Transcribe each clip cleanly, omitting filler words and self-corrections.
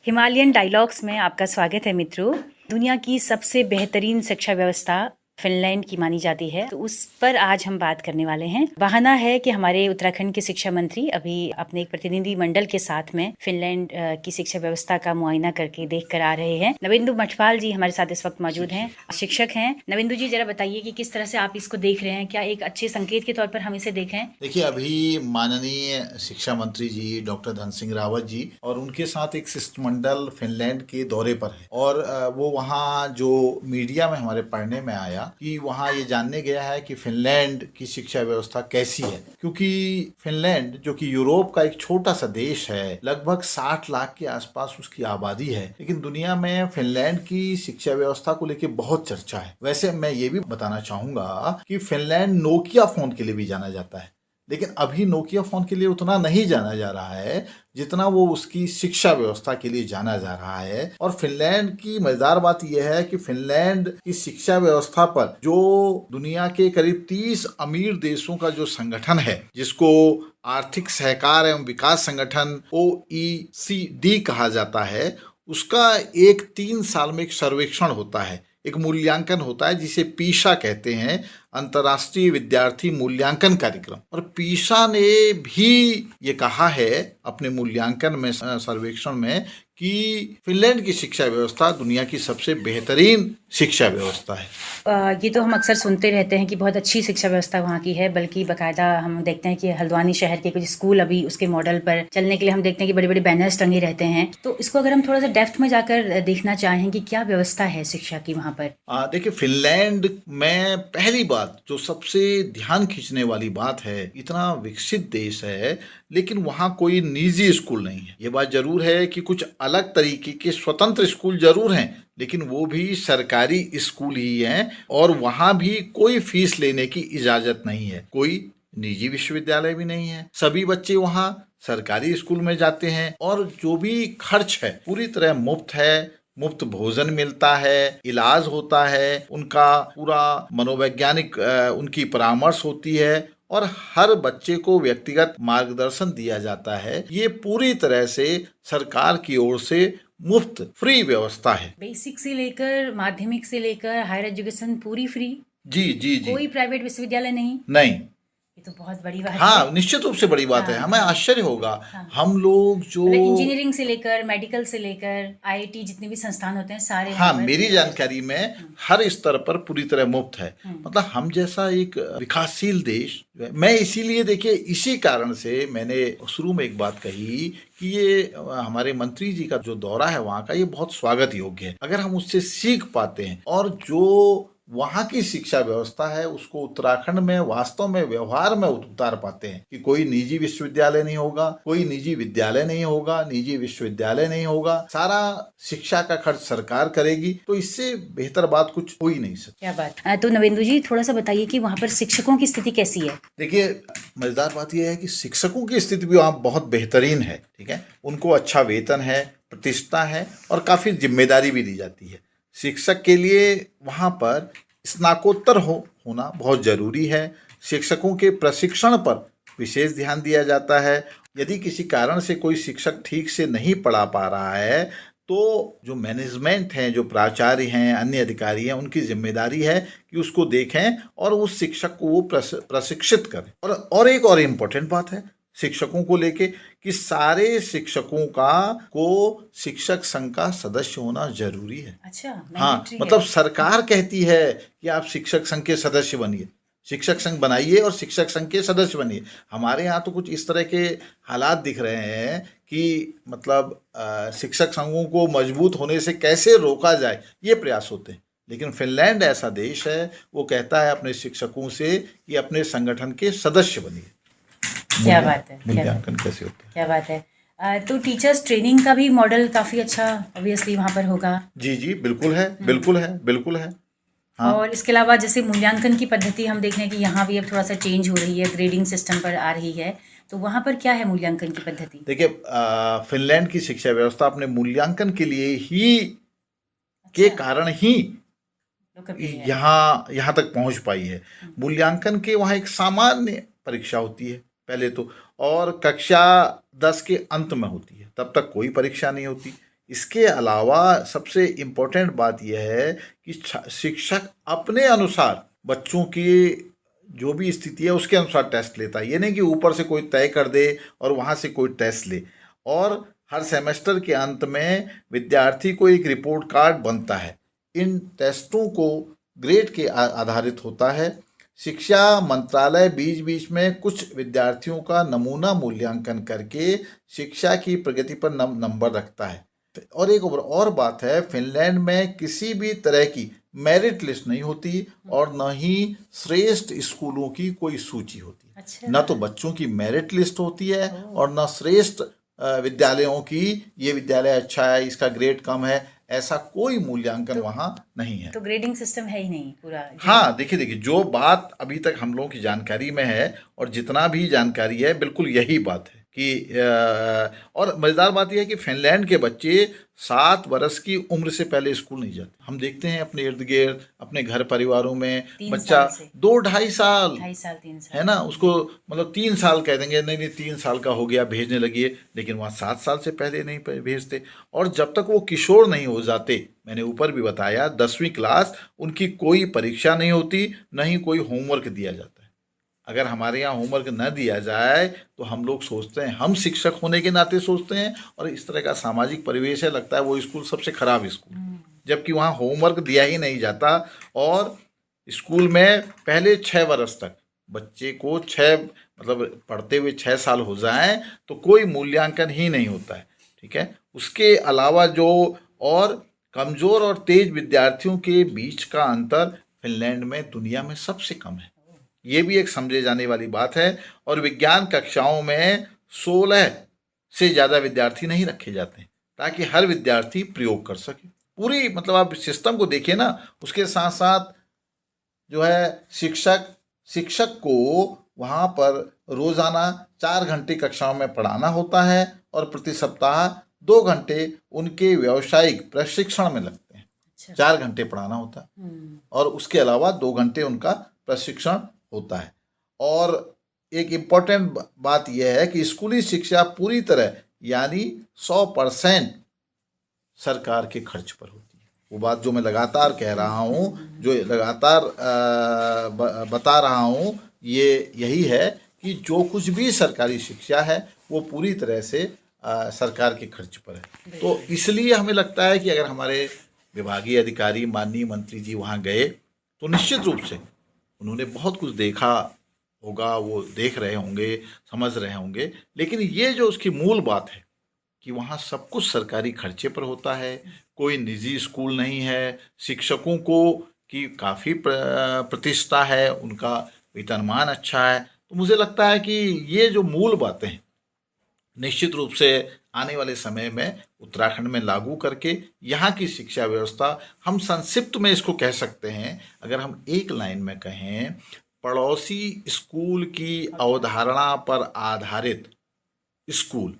Himalayan dialogues में आपका स्वागत है मित्रों। दुनिया की सबसे बेहतरीन शिक्षा व्यवस्था फिनलैंड की मानी जाती है, तो उस पर आज हम बात करने वाले हैं। बहाना है कि हमारे उत्तराखंड के शिक्षा मंत्री अभी अपने एक प्रतिनिधि मंडल के साथ में फिनलैंड की शिक्षा व्यवस्था का मुआयना करके देख कर आ रहे हैं। नवेंदु मठपाल जी हमारे साथ इस वक्त मौजूद हैं, शिक्षक हैं। नवेंदु जी, जरा बताइए कि किस तरह से आप इसको देख रहे हैं, क्या एक अच्छे संकेत के तौर पर हम इसे देखें? देखिए, अभी माननीय शिक्षा मंत्री जी डॉक्टर धन सिंह रावत जी और उनके साथ एक शिष्टमंडल फिनलैंड के दौरे पर है और वो वहाँ जो मीडिया में हमारे पढ़ने में आया कि वहाँ ये जानने गया है कि फिनलैंड की शिक्षा व्यवस्था कैसी है, क्योंकि फिनलैंड जो कि यूरोप का एक छोटा सा देश है, लगभग 60 लाख के आसपास उसकी आबादी है, लेकिन दुनिया में फिनलैंड की शिक्षा व्यवस्था को लेकर बहुत चर्चा है। वैसे मैं ये भी बताना चाहूंगा कि फिनलैंड नोकिया फोन के लिए भी जाना जाता है, लेकिन अभी नोकिया फोन के लिए उतना नहीं जाना जा रहा है जितना वो उसकी शिक्षा व्यवस्था के लिए जाना जा रहा है। और फिनलैंड की मजेदार बात यह है कि फिनलैंड की शिक्षा व्यवस्था पर जो दुनिया के करीब 30 अमीर देशों का जो संगठन है, जिसको आर्थिक सहकार एवं विकास संगठन OECD कहा जाता है, उसका एक 3 साल में एक सर्वेक्षण होता है, एक मूल्यांकन होता है जिसे पीसा कहते हैं, अंतर्राष्ट्रीय विद्यार्थी मूल्यांकन कार्यक्रम। और पीसा ने भी ये कहा है अपने मूल्यांकन में, सर्वेक्षण में, कि फिनलैंड की शिक्षा व्यवस्था दुनिया की सबसे बेहतरीन शिक्षा व्यवस्था है। ये तो हम अक्सर सुनते रहते हैं कि बहुत अच्छी शिक्षा व्यवस्था वहाँ की है, बल्कि बाकायदा हम देखते हैं कि हल्द्वानी शहर के कुछ स्कूल अभी उसके मॉडल पर चलने के लिए हम देखते हैं कि बड़े बड़े बैनर्स टंगे रहते हैं। तो इसको अगर हम थोड़ा सा डेप्थ में जाकर देखना चाहें कि क्या व्यवस्था है शिक्षा की वहाँ पर। देखिए, फिनलैंड में पहली बात जो सबसे ध्यान खींचने वाली बात है, इतना विकसित देश है लेकिन वहाँ कोई निजी स्कूल नहीं है। ये बात जरूर है कि कुछ अलग तरीके के स्वतंत्र स्कूल जरूर हैं, लेकिन वो भी सरकारी स्कूल ही हैं और वहाँ भी कोई फीस लेने की इजाजत नहीं है, कोई निजी विश्वविद्यालय भी नहीं है। सभी बच्चे वहाँ सरकारी स्कूल में जाते हैं और जो भी खर्च है पूरी तरह मुफ्त है। मुफ्त भोजन मिलता है, इलाज होता है, उनका पूरा मनोवैज्ञानिक उनकी परामर्श होती है और हर बच्चे को व्यक्तिगत मार्गदर्शन दिया जाता है। ये पूरी तरह से सरकार की ओर से मुफ्त फ्री व्यवस्था है। बेसिक से लेकर माध्यमिक से लेकर हायर एजुकेशन पूरी फ्री। जी जी जी। कोई प्राइवेट विश्वविद्यालय नहीं? नहीं। ये तो बहुत बड़ी बात है। हाँ, निश्चित रूप से बड़ी बात है। हमें आश्चर्य होगा। हम लोग जो इंजीनियरिंग से लेकर मेडिकल से लेकर IIT जितने भी संस्थान होते हैं सारे, हाँ, मेरी जानकारी में हर स्तर पर पूरी तरह मुफ्त है। मतलब हम जैसा एक विकासशील देश, मैं इसीलिए, देखिए, इसी कारण से मैंने शुरू में एक बात कही कि ये हमारे मंत्री जी का जो दौरा है वहाँ का, ये बहुत स्वागत योग्य है। अगर हम उससे सीख पाते हैं और जो वहाँ की शिक्षा व्यवस्था है उसको उत्तराखंड में वास्तव में व्यवहार में उतार पाते हैं कि कोई निजी विश्वविद्यालय नहीं होगा, कोई निजी विद्यालय नहीं होगा, निजी विश्वविद्यालय नहीं होगा, सारा शिक्षा का खर्च सरकार करेगी, तो इससे बेहतर बात कुछ हो ही नहीं सकती। क्या बात। तो नवेंदु जी, थोड़ा सा बताइए कि वहाँ पर शिक्षकों की स्थिति कैसी है? देखिए, मजेदार बात यह है कि शिक्षकों की स्थिति भी वहाँ बहुत बेहतरीन है। ठीक है, उनको अच्छा वेतन है, प्रतिष्ठा है और काफी जिम्मेदारी भी दी जाती है। शिक्षक के लिए वहाँ पर स्नातकोत्तर होना बहुत जरूरी है। शिक्षकों के प्रशिक्षण पर विशेष ध्यान दिया जाता है। यदि किसी कारण से कोई शिक्षक ठीक से नहीं पढ़ा पा रहा है तो जो मैनेजमेंट है, जो प्राचार्य हैं, अन्य अधिकारी हैं, उनकी जिम्मेदारी है कि उसको देखें और उस शिक्षक को वो प्रशिक्षित करें। और एक और इम्पोर्टेंट बात है शिक्षकों को लेके कि सारे शिक्षकों को शिक्षक संघ का सदस्य होना जरूरी है। अच्छा, हाँ, मतलब सरकार कहती है कि आप शिक्षक संघ के सदस्य बनिए, शिक्षक संघ बनाइए और शिक्षक संघ के सदस्य बनिए। हमारे यहाँ तो कुछ इस तरह के हालात दिख रहे हैं कि मतलब शिक्षक संघों को मजबूत होने से कैसे रोका जाए, ये प्रयास होते हैं। लेकिन फिनलैंड ऐसा देश है, वो कहता है अपने शिक्षकों से कि अपने संगठन के सदस्य बनिए। क्या बात है। मूल्यांकन कैसे होता है? क्या बात है। तो टीचर्स ट्रेनिंग का भी मॉडल काफी अच्छा ऑब्वियसली वहाँ पर होगा। जी जी, बिल्कुल है, बिल्कुल है, बिल्कुल है। हाँ। और इसके अलावा जैसे मूल्यांकन की पद्धति हम देख रहे हैं कि यहाँ भी अब थोड़ा सा चेंज हो रही है, ग्रेडिंग सिस्टम पर आ रही है, तो वहाँ पर क्या है मूल्यांकन की पद्धति? देखिए, फिनलैंड की शिक्षा व्यवस्था अपने मूल्यांकन के लिए ही के कारण ही यहाँ तक पहुँच पाई है। मूल्यांकन के वहाँ एक सामान्य परीक्षा होती है पहले तो, और कक्षा 10 के अंत में होती है, तब तक कोई परीक्षा नहीं होती। इसके अलावा सबसे इम्पोर्टेंट बात यह है कि शिक्षक अपने अनुसार बच्चों की जो भी स्थिति है उसके अनुसार टेस्ट लेता है। ये नहीं कि ऊपर से कोई तय कर दे और वहाँ से कोई टेस्ट ले। और हर सेमेस्टर के अंत में विद्यार्थी को एक रिपोर्ट कार्ड बनता है। इन टेस्टों को ग्रेड के आधारित होता है। शिक्षा मंत्रालय बीच बीच में कुछ विद्यार्थियों का नमूना मूल्यांकन करके शिक्षा की प्रगति पर नंबर रखता है। और एक और बात है, फिनलैंड में किसी भी तरह की मेरिट लिस्ट नहीं होती और न ही श्रेष्ठ स्कूलों की कोई सूची होती। अच्छा। न तो बच्चों की मेरिट लिस्ट होती है और न श्रेष्ठ विद्यालयों की ये विद्यालय अच्छा है, इसका ग्रेड कम है, ऐसा कोई मूल्यांकन वहाँ नहीं है। तो ग्रेडिंग सिस्टम है ही नहीं पूरा। हाँ, देखिए जो बात अभी तक हम लोगों की जानकारी में है और जितना भी जानकारी है बिल्कुल यही बात है कि और मज़ेदार बात यह है कि फिनलैंड के बच्चे 7 वर्ष की उम्र से पहले स्कूल नहीं जाते। हम देखते हैं अपने इर्द गिर्द अपने घर परिवारों में बच्चा 2-2.5 साल 3 साल है ना, उसको मतलब 3 साल कह देंगे, नहीं 3 साल का हो गया भेजने लगी है, लेकिन वहाँ 7 साल से पहले नहीं भेजते। और जब तक वो किशोर नहीं हो जाते, मैंने ऊपर भी बताया 10वीं क्लास, उनकी कोई परीक्षा नहीं होती, न ही कोई होमवर्क दिया जाता है। अगर हमारे यहाँ होमवर्क न दिया जाए तो हम लोग सोचते हैं, हम शिक्षक होने के नाते सोचते हैं, और इस तरह का सामाजिक परिवेश है, लगता है वो स्कूल सबसे खराब स्कूल, जबकि वहाँ होमवर्क दिया ही नहीं जाता। और स्कूल में पहले 6 वर्ष तक बच्चे को 6 मतलब पढ़ते हुए 6 साल हो जाएं तो कोई मूल्यांकन ही नहीं होता है, ठीक है। उसके अलावा जो और कमज़ोर और तेज विद्यार्थियों के बीच का अंतर फिनलैंड में दुनिया में सबसे कम है, ये भी एक समझे जाने वाली बात है। और विज्ञान कक्षाओं में 16 से ज़्यादा विद्यार्थी नहीं रखे जाते ताकि हर विद्यार्थी प्रयोग कर सके। पूरी मतलब आप सिस्टम को देखिए ना, उसके साथ साथ जो है शिक्षक को वहाँ पर रोज़ाना 4 घंटे कक्षाओं में पढ़ाना होता है और प्रति सप्ताह 2 घंटे उनके व्यावसायिक प्रशिक्षण में लगते हैं। 4 घंटे पढ़ाना होता है और उसके अलावा 2 घंटे उनका प्रशिक्षण होता है। और एक इम्पॉर्टेंट बात यह है कि स्कूली शिक्षा पूरी तरह यानी 100% सरकार के खर्च पर होती है। वो बात जो मैं लगातार कह रहा हूँ, जो लगातार बता रहा हूँ, ये यही है कि जो कुछ भी सरकारी शिक्षा है वो पूरी तरह से सरकार के खर्च पर है। तो इसलिए हमें लगता है कि अगर हमारे विभागीय अधिकारी माननीय मंत्री जी वहाँ गए तो निश्चित रूप से उन्होंने बहुत कुछ देखा होगा, वो देख रहे होंगे, समझ रहे होंगे, लेकिन ये जो उसकी मूल बात है कि वहाँ सब कुछ सरकारी खर्चे पर होता है, कोई निजी स्कूल नहीं है, शिक्षकों को की काफ़ी प्रतिष्ठा है, उनका वेतनमान अच्छा है। तो मुझे लगता है कि ये जो मूल बातें हैं निश्चित रूप से आने वाले समय में उत्तराखंड में लागू करके यहाँ की शिक्षा व्यवस्था, हम संक्षिप्त में इसको कह सकते हैं, अगर हम एक लाइन में कहें, पड़ोसी स्कूल की अवधारणा पर आधारित स्कूल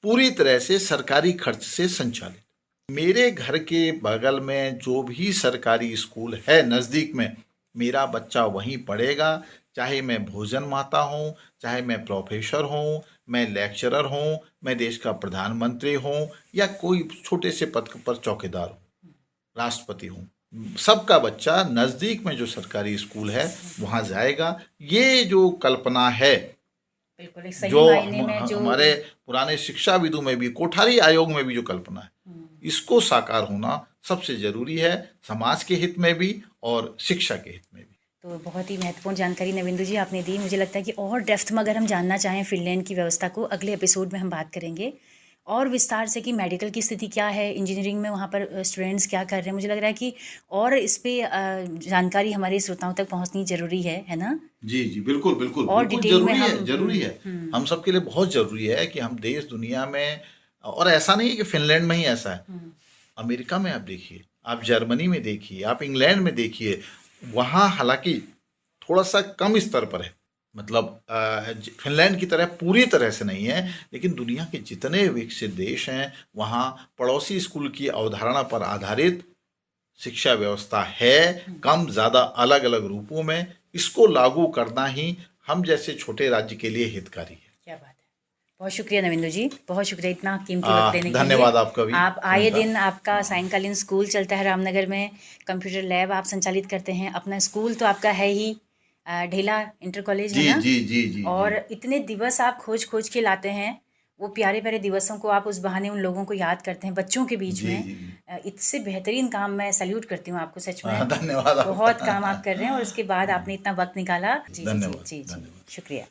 पूरी तरह से सरकारी खर्च से संचालित। मेरे घर के बगल में जो भी सरकारी स्कूल है नज़दीक में, मेरा बच्चा वहीं पढ़ेगा, चाहे मैं भोजन माता हूँ, चाहे मैं प्रोफेसर हूँ, मैं लेक्चरर हूँ, मैं देश का प्रधानमंत्री हूँ, या कोई छोटे से पद पर चौकीदार हूँ, राष्ट्रपति हूँ, सबका बच्चा नज़दीक में जो सरकारी स्कूल है वहाँ जाएगा। ये जो कल्पना है, बिल्कुल एक सही जो मायने में जो हमारे पुराने शिक्षाविदों में भी, कोठारी आयोग में भी जो कल्पना है, इसको साकार होना सबसे ज़रूरी है, समाज के हित में भी और शिक्षा के हित में भी। तो बहुत ही महत्वपूर्ण जानकारी नविंदु जी आपने दी। मुझे लगता है कि और डेप्थ में अगर हम जानना चाहें फिनलैंड की व्यवस्था को, अगले एपिसोड में हम बात करेंगे और विस्तार से कि मेडिकल की स्थिति क्या है, इंजीनियरिंग में वहाँ पर स्टूडेंट्स क्या कर रहे हैं। मुझे लग रहा है कि और इस पर जानकारी हमारे श्रोताओं तक पहुँचनी ज़रूरी है ना? जी जी, बिल्कुल बिल्कुल, और बिल्कुल डिटेल में जरूरी है, हम सबके लिए बहुत ज़रूरी है कि हम देश दुनिया में, और ऐसा नहीं है कि फिनलैंड में ही ऐसा है, अमेरिका में आप देखिए, आप जर्मनी में देखिए, आप इंग्लैंड में देखिए, वहाँ हालांकि थोड़ा सा कम स्तर पर है, मतलब फिनलैंड की तरह पूरी तरह से नहीं है, लेकिन दुनिया के जितने विकसित देश हैं वहाँ पड़ोसी स्कूल की अवधारणा पर आधारित शिक्षा व्यवस्था है, कम ज़्यादा अलग अलग रूपों में। इसको लागू करना ही हम जैसे छोटे राज्य के लिए हितकारी है। क्या बात है। बहुत शुक्रिया नविंदु जी, बहुत शुक्रिया इतना कीमती हाँ, वक्त देने के लिए। धन्यवाद आपका भी। आप आए उनका। दिन आपका सायंकालीन स्कूल चलता है रामनगर में, कंप्यूटर लैब आप संचालित करते हैं, अपना स्कूल तो आपका है ही, ढेला इंटर कॉलेज है जी ना। जी जी जी और जी। इतने दिवस आप खोज खोज के लाते हैं, वो प्यारे प्यारे दिवसों को आप उस बहाने उन लोगों को याद करते हैं बच्चों के बीच जी में। जी जी। इससे बेहतरीन काम, मैं सैल्यूट करती हूँ आपको सच में। हाँ, धन्यवाद बहुत आपका। काम आप कर रहे हैं और उसके बाद आपने इतना वक्त निकाला। जी जी जी धन्यवाद जी जी, धन्यवाद। शुक्रिया।